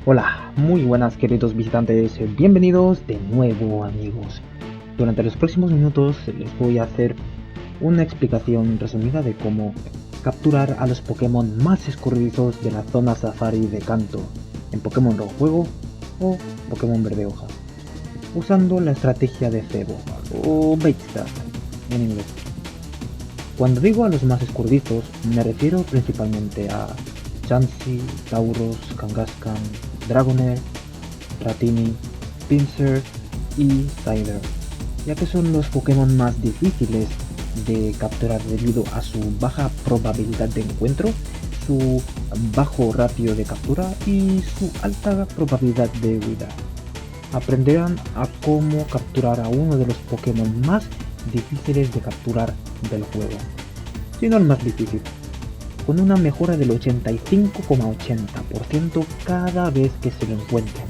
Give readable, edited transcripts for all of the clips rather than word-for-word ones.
Hola, muy buenas queridos visitantes, bienvenidos de nuevo amigos. Durante los próximos minutos les voy a hacer una explicación resumida de cómo capturar a los Pokémon más escurridizos de la zona Safari de Kanto en Pokémon Rojo Fuego o Pokémon Verde Hoja, usando la estrategia de cebo o Bait Trap en inglés. Cuando digo a los más escurridizos me refiero principalmente a Chansey, Tauros, Kangaskhan, Dragonair, Dratini, Pinsir y Tyler, ya que son los Pokémon más difíciles de capturar debido a su baja probabilidad de encuentro, su bajo ratio de captura y su alta probabilidad de huida. Aprenderán a cómo capturar a uno de los Pokémon más difíciles de capturar del juego, si no el más difícil, con una mejora del 85,80% cada vez que se lo encuentren.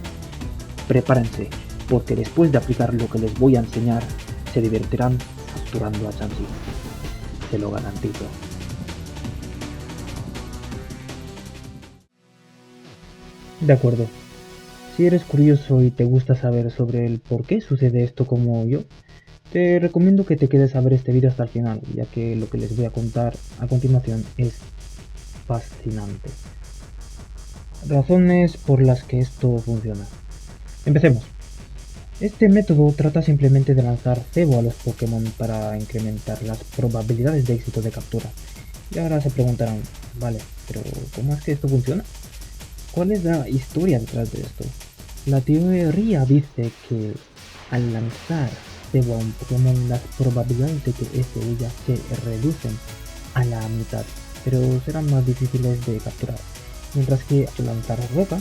Prepárense, porque después de aplicar lo que les voy a enseñar, se divertirán capturando a Chansey. Se lo garantizo. De acuerdo. Si eres curioso y te gusta saber sobre el por qué sucede esto como yo, te recomiendo que te quedes a ver este vídeo hasta el final, ya que lo que les voy a contar a continuación es fascinante. Razones por las que esto funciona. Empecemos. Este método trata simplemente de lanzar cebo a los Pokémon para incrementar las probabilidades de éxito de captura. Y ahora se preguntarán, vale, pero ¿cómo es que esto funciona? ¿Cuál es la historia detrás de esto? La teoría dice que al lanzar cebo a un Pokémon las probabilidades de que este huya se reducen a la mitad, pero serán más difíciles de capturar, mientras que al lanzar roca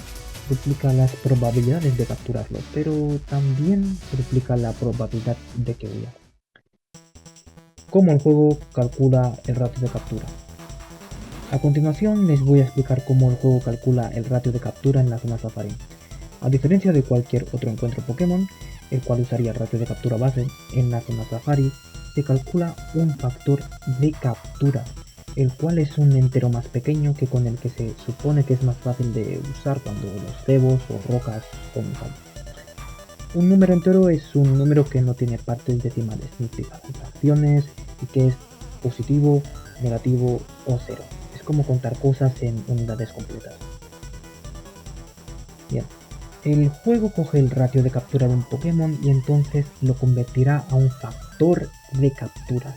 duplica las probabilidades de capturarlo, pero también duplica la probabilidad de que huya. ¿Cómo el juego calcula el ratio de captura? A continuación les voy a explicar cómo el juego calcula el ratio de captura en la zona Safari. A diferencia de cualquier otro encuentro Pokémon, el cual usaría el ratio de captura base, en la zona Safari se calcula un factor de captura, el cual es un entero más pequeño que con el que se supone que es más fácil de usar cuando los cebos o rocas comienzan. Un número entero es un número que no tiene partes decimales ni fracciones y que es positivo, negativo o cero. Es como contar cosas en unidades completas. Bien, el juego coge el ratio de captura de un Pokémon y entonces lo convertirá a un factor de captura.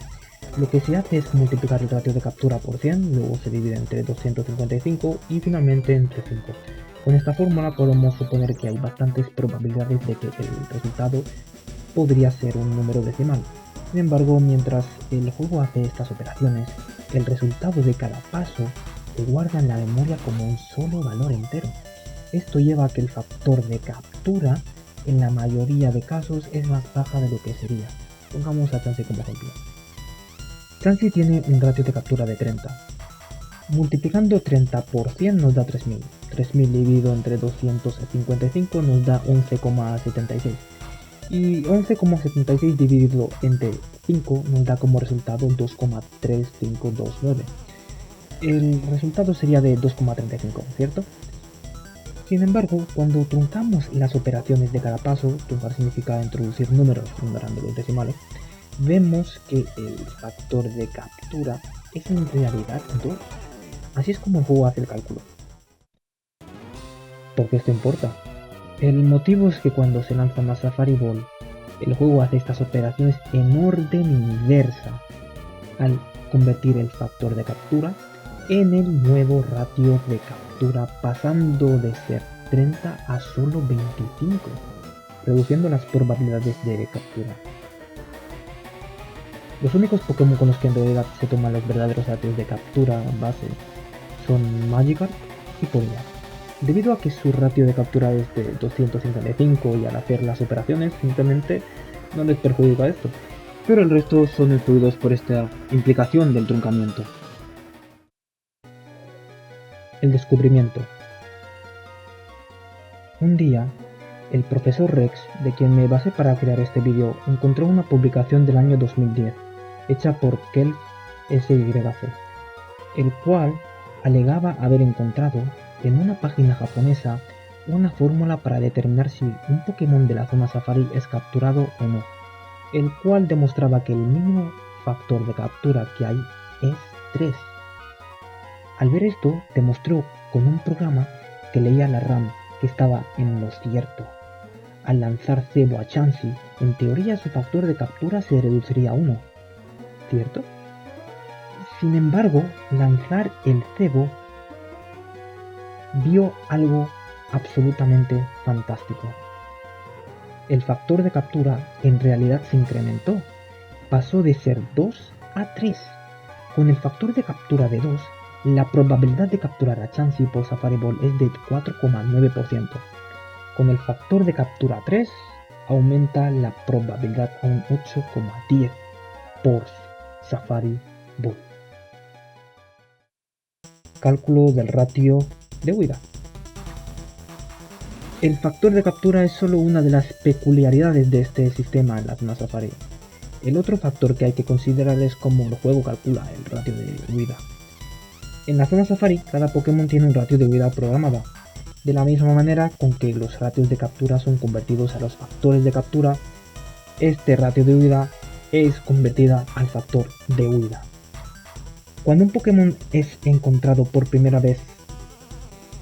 Lo que se hace es multiplicar el ratio de captura por 100, luego se divide entre 255 y finalmente entre 5. Con esta fórmula podemos suponer que hay bastantes probabilidades de que el resultado podría ser un número decimal. Sin embargo, mientras el juego hace estas operaciones, el resultado de cada paso se guarda en la memoria como un solo valor entero. Esto lleva a que el factor de captura en la mayoría de casos es más baja de lo que sería. Pongamos a Chansey como ejemplo. Chansey tiene un ratio de captura de 30. Multiplicando 30 por 100 nos da 3000. 3000 dividido entre 255 nos da 11,76. Y 11,76 dividido entre 5 nos da como resultado 2,3529. El resultado sería de 2,35, ¿cierto? Sin embargo, cuando truncamos las operaciones de cada paso, truncar significa introducir números ignorando los decimales, vemos que el factor de captura es en realidad 2. Así es como el juego hace el cálculo. ¿Por qué esto importa? El motivo es que cuando se lanza más Safari Ball, el juego hace estas operaciones en orden inversa, al convertir el factor de captura en el nuevo ratio de captura, pasando de ser 30 a solo 25, reduciendo las probabilidades de captura. Los únicos Pokémon con los que en realidad se toman los verdaderos ratios de captura base son Magikarp y Ponyta. Debido a que su ratio de captura es de 255 y al hacer las operaciones simplemente no les perjudica esto, pero el resto son influidos por esta implicación del truncamiento. El descubrimiento. Un día, el profesor Rex, de quien me basé para crear este vídeo, encontró una publicación del año 2010, hecha por Kelf SYC, el cual alegaba haber encontrado en una página japonesa una fórmula para determinar si un Pokémon de la zona Safari es capturado o no, el cual demostraba que el mínimo factor de captura que hay es 3. Al ver esto, demostró con un programa que leía la RAM que estaba en lo cierto. Al lanzar Cebo a Chansey, en teoría su factor de captura se reduciría a 1, ¿cierto? Sin embargo, lanzar el Cebo vio algo absolutamente fantástico. El factor de captura en realidad se incrementó, pasó de ser 2 a 3. Con el factor de captura de 2, la probabilidad de capturar a Chansey por Safari Ball es de 4,9%. Con el factor de captura 3, aumenta la probabilidad a un 8,10 por Safari Ball. Cálculo del ratio de huida. El factor de captura es solo una de las peculiaridades de este sistema en la zona Safari. El otro factor que hay que considerar es cómo el juego calcula el ratio de huida. En la zona Safari, cada Pokémon tiene un ratio de huida programada, de la misma manera con que los ratios de captura son convertidos a los factores de captura, este ratio de huida es convertida al factor de huida. Cuando un Pokémon es encontrado por primera vez,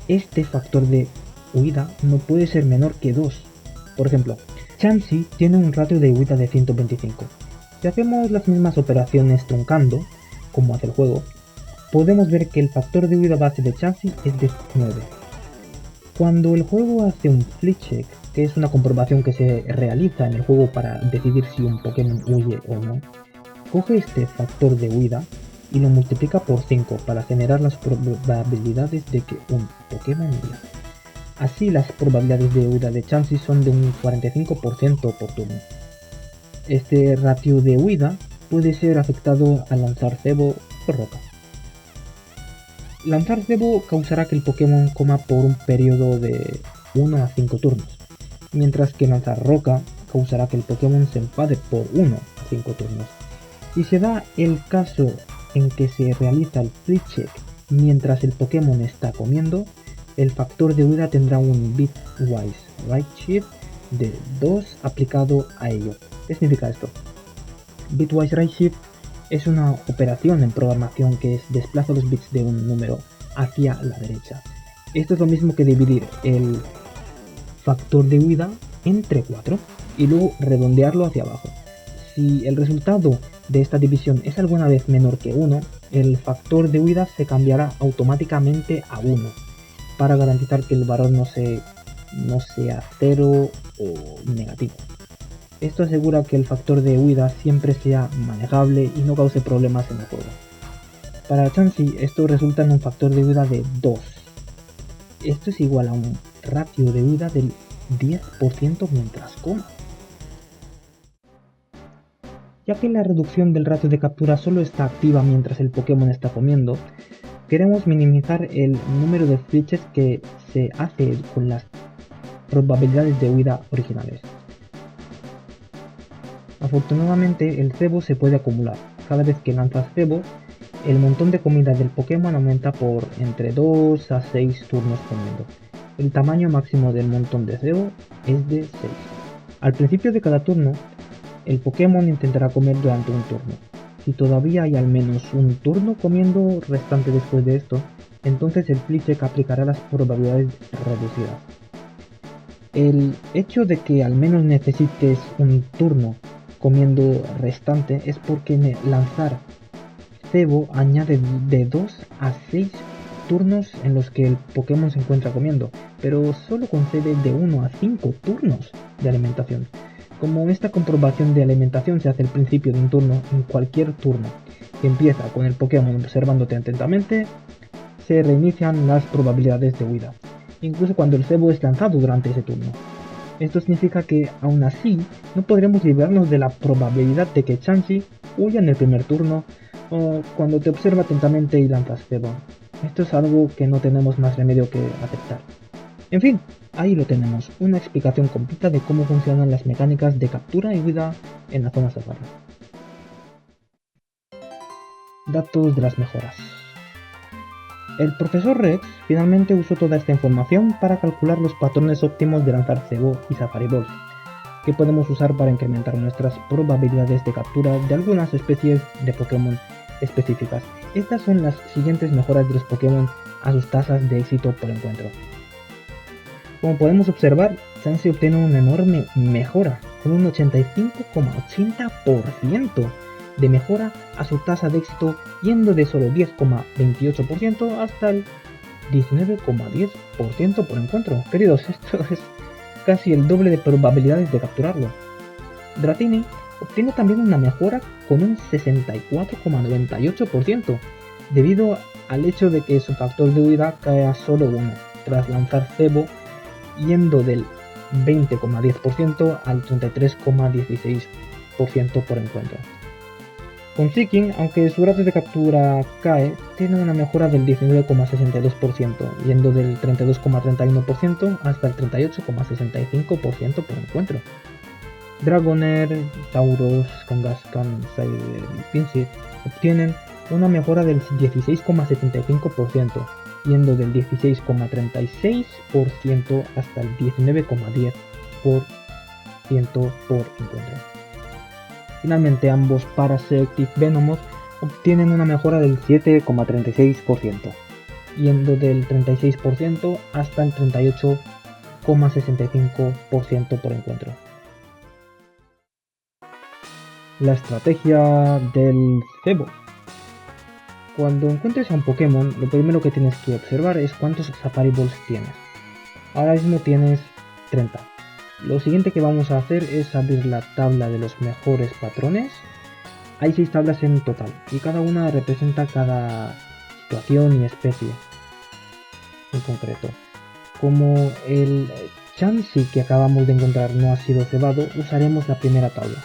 este factor de huida no puede ser menor que 2. Por ejemplo, Chansey tiene un ratio de huida de 125. Si hacemos las mismas operaciones truncando, como hace el juego, podemos ver que el factor de huida base de Chansey es de 9. Cuando el juego hace un flip check, que es una comprobación que se realiza en el juego para decidir si un Pokémon huye o no, coge este factor de huida y lo multiplica por 5 para generar las probabilidades de que un Pokémon huya. Así las probabilidades de huida de Chansey son de un 45% por turno. Este ratio de huida puede ser afectado al lanzar Cebo o Roca. Lanzar Cebo causará que el Pokémon coma por un periodo de 1 a 5 turnos, mientras que lanzar Roca causará que el Pokémon se enfade por 1 a 5 turnos. Si se da el caso en que se realiza el flip check mientras el Pokémon está comiendo, el factor de huida tendrá un bitwise right shift de 2 aplicado a ello. ¿Qué significa esto? Bitwise right shift es una operación en programación que desplaza los bits de un número hacia la derecha. Esto es lo mismo que dividir el factor de huida entre 4 y luego redondearlo hacia abajo. Si el resultado de esta división es alguna vez menor que 1, el factor de huida se cambiará automáticamente a 1 para garantizar que el valor no sea 0 o negativo. Esto asegura que el factor de huida siempre sea manejable y no cause problemas en el juego. Para Chansey esto resulta en un factor de huida de 2. Esto es igual a un ratio de huida del 10% mientras coma. Ya que la reducción del ratio de captura solo está activa mientras el Pokémon está comiendo, queremos minimizar el número de flitches que se hace con las probabilidades de huida originales. Afortunadamente el cebo se puede acumular. Cada vez que lanzas cebo, el montón de comida del Pokémon aumenta por entre 2 a 6 turnos comiendo. El tamaño máximo del montón de cebo es de 6. Al principio de cada turno, el Pokémon intentará comer durante un turno. Si todavía hay al menos un turno comiendo restante después de esto, entonces el flip check aplicará las probabilidades reducidas. El hecho de que al menos necesites un turno comiendo restante es porque lanzar cebo añade de 2 a 6 turnos en los que el Pokémon se encuentra comiendo, pero solo concede de 1 a 5 turnos de alimentación. Como esta comprobación de alimentación se hace al principio de un turno, en cualquier turno que empieza con el Pokémon observándote atentamente, se reinician las probabilidades de huida, incluso cuando el cebo es lanzado durante ese turno. Esto significa que, aún así, no podremos librarnos de la probabilidad de que Chansey huya en el primer turno o cuando te observa atentamente y lanzas cebo. Esto es algo que no tenemos más remedio que aceptar. En fin, ahí lo tenemos, una explicación completa de cómo funcionan las mecánicas de captura y huida en la zona Safari. Datos de las mejoras. El profesor Rex finalmente usó toda esta información para calcular los patrones óptimos de lanzar cebo y Safari Balls, que podemos usar para incrementar nuestras probabilidades de captura de algunas especies de Pokémon específicas. Estas son las siguientes mejoras de los Pokémon a sus tasas de éxito por encuentro. Como podemos observar, Chansey obtiene una enorme mejora, con un 85,80% de mejora a su tasa de éxito, yendo de solo 10,28% hasta el 19,10% por encuentro. Queridos, esto es casi el doble de probabilidades de capturarlo. Dratini obtiene también una mejora con un 64,98%, debido al hecho de que su factor de huida cae a solo 1, tras lanzar cebo, yendo del 20,10% al 33,16% por encuentro. Con Seeking, aunque su ratio de captura cae, tiene una mejora del 19,62%, yendo del 32,31% hasta el 38,65% por encuentro. Dragonair, Tauros, Kangaskhan, Cider y Pinsir obtienen una mejora del 16,75%, yendo del 16,36% hasta el 19,10% por encuentro. Finalmente, ambos Parasect y Venomoth obtienen una mejora del 7,36%, yendo del 36% hasta el 38,65% por encuentro. La estrategia del cebo. Cuando encuentres a un Pokémon, lo primero que tienes que observar es cuántos Safari Balls tienes. Ahora mismo tienes 30. Lo siguiente que vamos a hacer es abrir la tabla de los mejores patrones. Hay 6 tablas en total y cada una representa cada situación y especie en concreto. Como el Chansey que acabamos de encontrar no ha sido cebado, usaremos la primera tabla.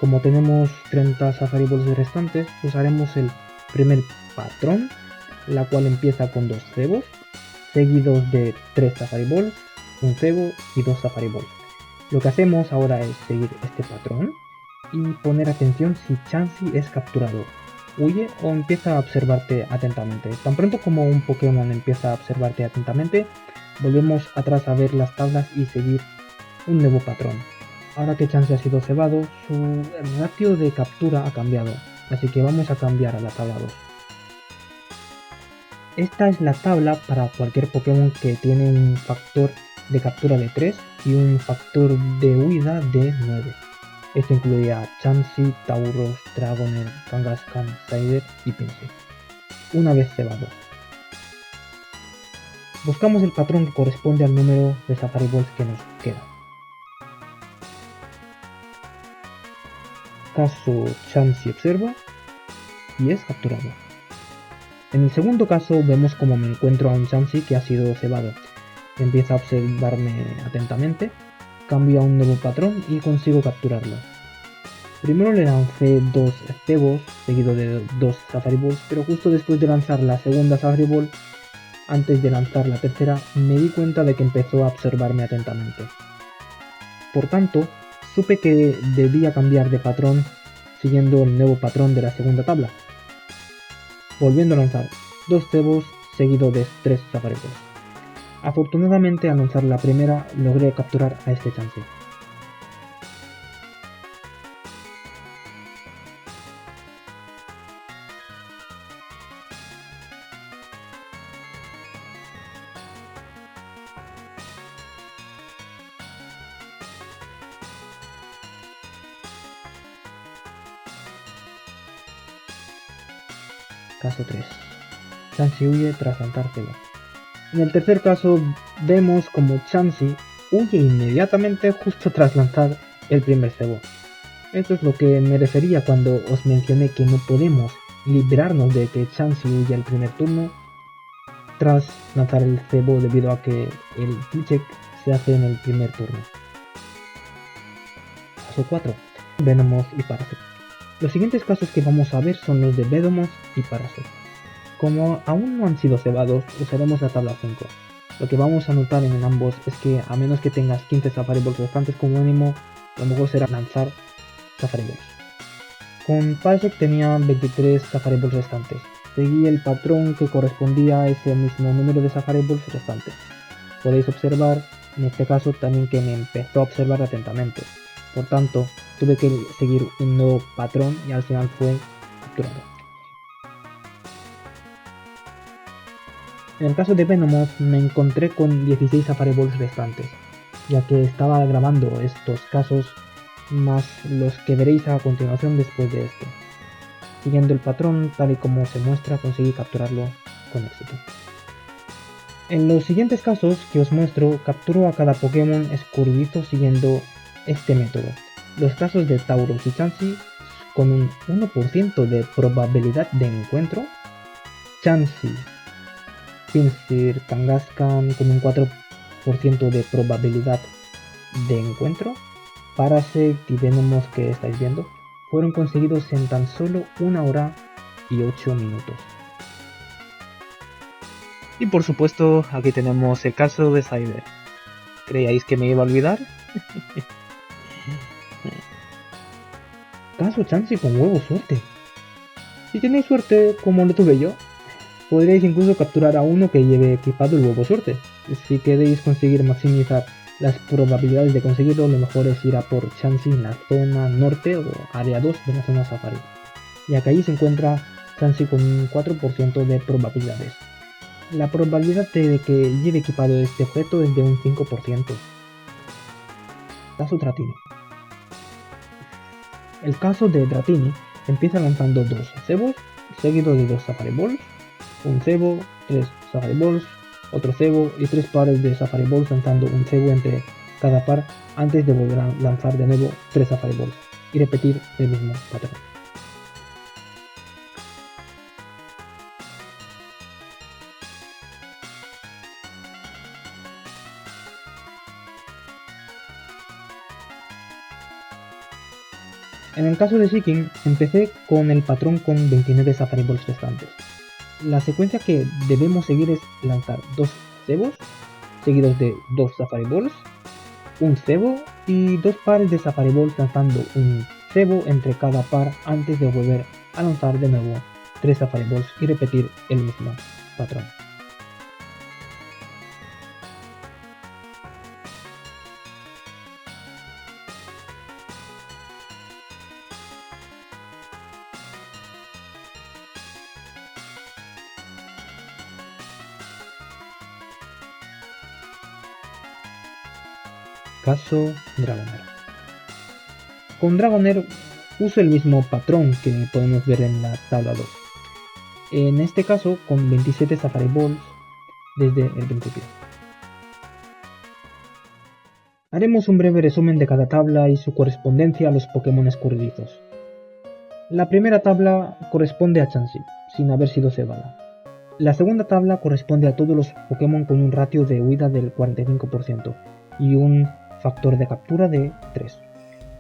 Como tenemos 30 Safari Balls restantes, usaremos el primer patrón, la cual empieza con 2 cebos, seguidos de 3 Safari Balls, un cebo y 2 Safari Balls. Lo que hacemos ahora es seguir este patrón y poner atención si Chansey es capturado, huye o empieza a observarte atentamente. Tan pronto como un Pokémon empieza a observarte atentamente, volvemos atrás a ver las tablas y seguir un nuevo patrón. Ahora que Chansey ha sido cebado, su ratio de captura ha cambiado, así que vamos a cambiar a la tabla 2. Esta es la tabla para cualquier Pokémon que tiene un factor de captura de 3 y un factor de huida de 9. Esto incluye a Chansey, Tauros, Dragonair, Kangaskhan, Cider y Pinsir. Una vez cebado, buscamos el patrón que corresponde al número de Safari Balls que nos queda. Caso Chansey observa y es capturado. En el segundo caso vemos como me encuentro a un Chansey que ha sido cebado. Empieza a observarme atentamente, cambio a un nuevo patrón y consigo capturarlo. Primero le lancé 2 cebos seguido de 2 Safari Balls, pero justo después de lanzar la segunda Safari Ball, antes de lanzar la tercera, me di cuenta de que empezó a observarme atentamente. Por tanto, supe que debía cambiar de patrón siguiendo el nuevo patrón de la segunda tabla, volviendo a lanzar 2 cebos seguido de 3 Safari Balls. Afortunadamente, al lanzar la primera, logré capturar a este Chansey. Caso 3. Chansey huye tras lanzar cebo. En el tercer caso vemos como Chansey huye inmediatamente justo tras lanzar el primer cebo. Esto es lo que me refería cuando os mencioné que no podemos librarnos de que Chansey huya el primer turno tras lanzar el cebo debido a que el T-check se hace en el primer turno. Caso 4. Venomoth y Parasect. Los siguientes casos que vamos a ver son los de Venomoth y Parasect. Como aún no han sido cebados, usaremos la tabla 5. Lo que vamos a notar en ambos es que a menos que tengas 15 Safari Balls restantes como mínimo, lo mejor será lanzar Safari Balls. Con Parasect tenía 23 Safari Balls restantes, seguí el patrón que correspondía a ese mismo número de Safari Balls restantes. Podéis observar en este caso también que me empezó a observar atentamente. Por tanto, tuve que seguir un nuevo patrón y al final fue capturado. En el caso de Venomoth me encontré con 16 Safari Balls restantes, ya que estaba grabando estos casos más los que veréis a continuación después de este. Siguiendo el patrón tal y como se muestra, conseguí capturarlo con éxito. En los siguientes casos que os muestro, capturo a cada Pokémon escurridizo siguiendo este método. Los casos de Tauros y Chansey con un 1% de probabilidad de encuentro, Chansey, Pinsir, Kangaskhan con un 4% de probabilidad de encuentro, Parasect y Venomoth que estáis viendo fueron conseguidos en tan solo 1 hora y 8 minutos. Y por supuesto, aquí tenemos el caso de Cider. ¿Creíais que me iba a olvidar? Caso Chansey con huevo suerte. Si tenéis suerte, como lo tuve yo, podréis incluso capturar a uno que lleve equipado el huevo suerte. Si queréis conseguir maximizar las probabilidades de conseguirlo, lo mejor es ir a por Chansey en la zona norte o área 2 de la zona Safari, ya que allí se encuentra Chansey con un 4% de probabilidades. La probabilidad de que lleve equipado este objeto es de un 5%. Caso Dratini. El caso de Dratini empieza lanzando 2 cebos, seguidos de 2 Safari Balls, un cebo, 3 Safari Balls, otro cebo y 3 pares de Safari Balls, lanzando un cebo entre cada par antes de volver a lanzar de nuevo 3 Safari Balls y repetir el mismo patrón. En el caso de Seaking, empecé con el patrón con 29 Safari Balls restantes. La secuencia que debemos seguir es lanzar 2 cebos, seguidos de 2 Safari Balls, un cebo y 2 pares de Safari Balls, lanzando un cebo entre cada par antes de volver a lanzar de nuevo 3 Safari Balls y repetir el mismo patrón. Caso Dragonair. Con Dragonair uso el mismo patrón que podemos ver en la tabla 2. En este caso con 27 Safari Balls desde el principio. Haremos un breve resumen de cada tabla y su correspondencia a los Pokémon escurridizos. La primera tabla corresponde a Chansey, sin haber sido cebada. La segunda tabla corresponde a todos los Pokémon con un ratio de huida del 45% y un factor de captura de 3.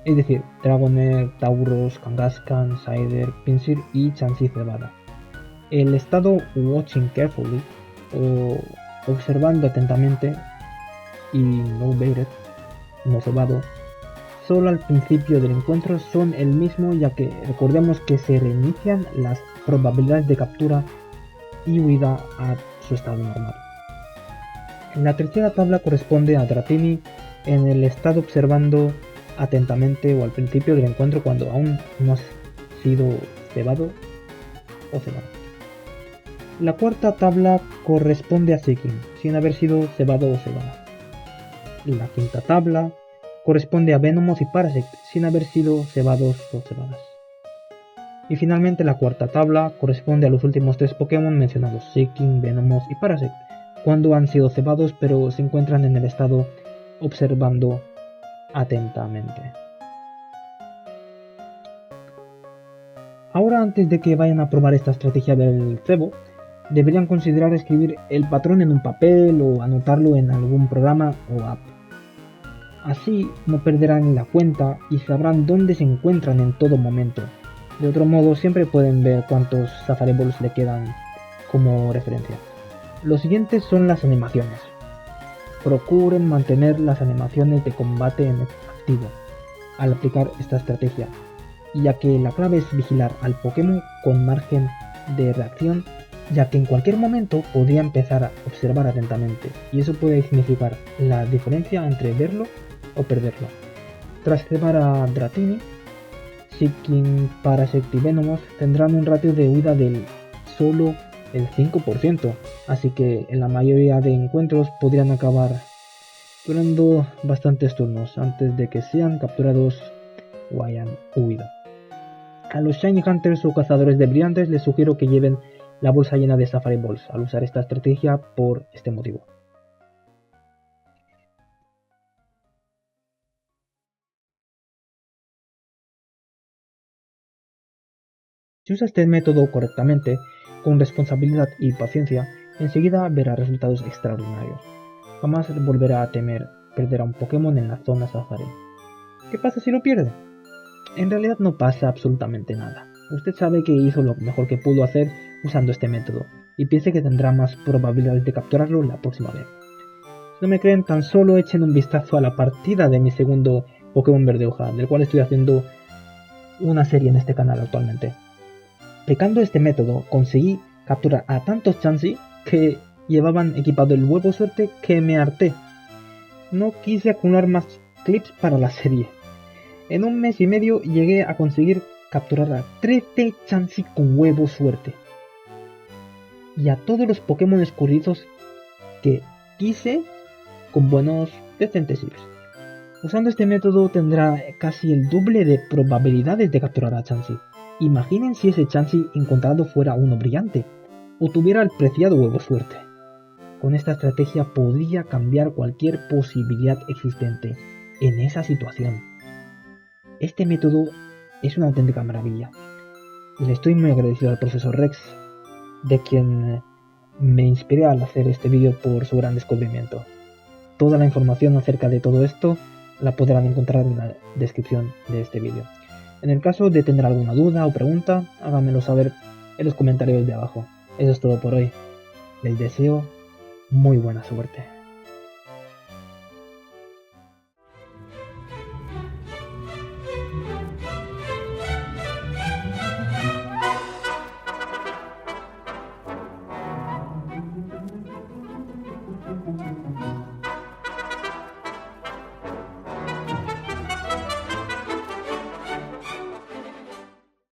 Es decir, Dragonair, Tauros, Kangaskhan, Cider, Pinsir y Chansey cebada. El estado Watching Carefully o observando atentamente y no baited, no cebado, solo al principio del encuentro son el mismo, ya que recordemos que se reinician las probabilidades de captura y huida a su estado normal. La tercera tabla corresponde a Dratini en el estado observando atentamente o al principio del encuentro cuando aún no ha sido cebado o cebado. La cuarta tabla corresponde a Seaking, sin haber sido cebado o cebada. La quinta tabla corresponde a Venomoth y Parasect, sin haber sido cebados o cebadas. Y finalmente la cuarta tabla corresponde a los últimos 3 Pokémon mencionados, Seaking, Venomoth y Parasect, cuando han sido cebados pero se encuentran en el estado observando atentamente. Ahora, antes de que vayan a probar esta estrategia del cebo, deberían considerar escribir el patrón en un papel o anotarlo en algún programa o app. Así no perderán la cuenta y sabrán dónde se encuentran en todo momento. De otro modo, siempre pueden ver cuántos Safari Balls le quedan como referencia. Los siguientes son las animaciones. Procuren mantener las animaciones de combate en activo al aplicar esta estrategia, ya que la clave es vigilar al Pokémon con margen de reacción, ya que en cualquier momento podría empezar a observar atentamente, y eso puede significar la diferencia entre verlo o perderlo. Tras cebar a Dratini, Seeking Parasect y Venomoth tendrán un ratio de huida del solo el 5%, así que en la mayoría de encuentros podrían acabar durando bastantes turnos antes de que sean capturados o hayan huido. A los Shiny Hunters o cazadores de brillantes les sugiero que lleven la bolsa llena de Safari Balls al usar esta estrategia por este motivo. Si usa este método correctamente, con responsabilidad y paciencia, enseguida verá resultados extraordinarios. Jamás volverá a temer perder a un Pokémon en la zona Safari. ¿Qué pasa si lo pierde? En realidad no pasa absolutamente nada. Usted sabe que hizo lo mejor que pudo hacer usando este método, y piense que tendrá más probabilidades de capturarlo la próxima vez. Si no me creen, tan solo echen un vistazo a la partida de mi segundo Pokémon Verde Hoja, del cual estoy haciendo una serie en este canal actualmente. Aplicando este método, conseguí capturar a tantos Chansey que llevaban equipado el huevo suerte que me harté. No quise acumular más clips para la serie. En un mes y medio llegué a conseguir capturar a 13 Chansey con huevo suerte. Y a todos los Pokémon escurridos que quise con buenos decentes hilos. Usando este método tendrá casi el doble de probabilidades de capturar a Chansey. Imaginen si ese Chansey encontrado fuera uno brillante, o tuviera el preciado huevo suerte. Con esta estrategia podría cambiar cualquier posibilidad existente en esa situación. Este método es una auténtica maravilla, y le estoy muy agradecido al profesor Rex, de quien me inspiré al hacer este vídeo por su gran descubrimiento. Toda la información acerca de todo esto la podrán encontrar en la descripción de este vídeo. En el caso de tener alguna duda o pregunta, háganmelo saber en los comentarios de abajo. Eso es todo por hoy. Les deseo muy buena suerte.